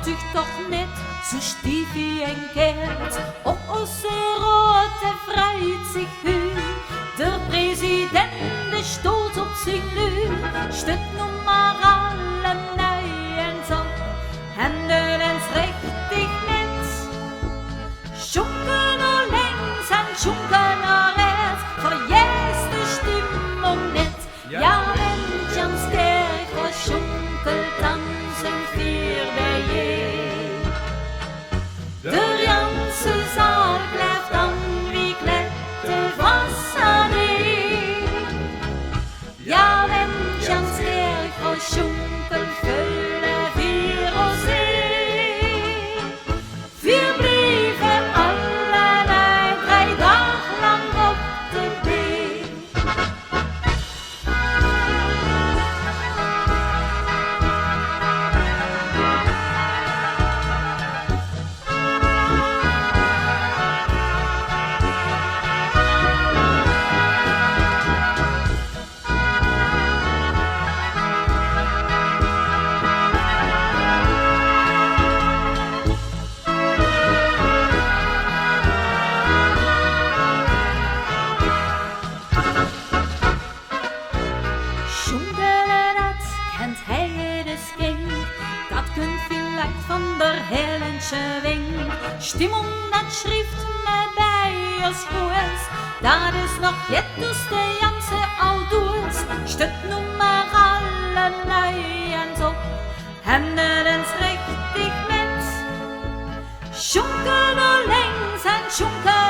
sich doch nicht so stief wie ein Geld. Ob unsere Rote freut sich höh, der Präsident ist stolz auf sich Lü, steht nun mal alle neuen so, Hände ins richtig Netz, schunken und längs und schunken und rechts, verjäst die Stimmung nicht, ja wenn ich ans Geld verschunkelt tanzen für der je. Der ganze Saal bleibt an wie glatte Wasserlee. Ja, wenn ich ans Berg verschunkel, fülle wir See. Wir blieben allerlei 3 Tage lang auf dem Weg. Van der Helensche Wink, Stimmung, das schrift me bij als goed. Dat is nog jettus de janse ouders, stut nun maar alle neiens op, handen ins richtig met. Schunken und längs en schunken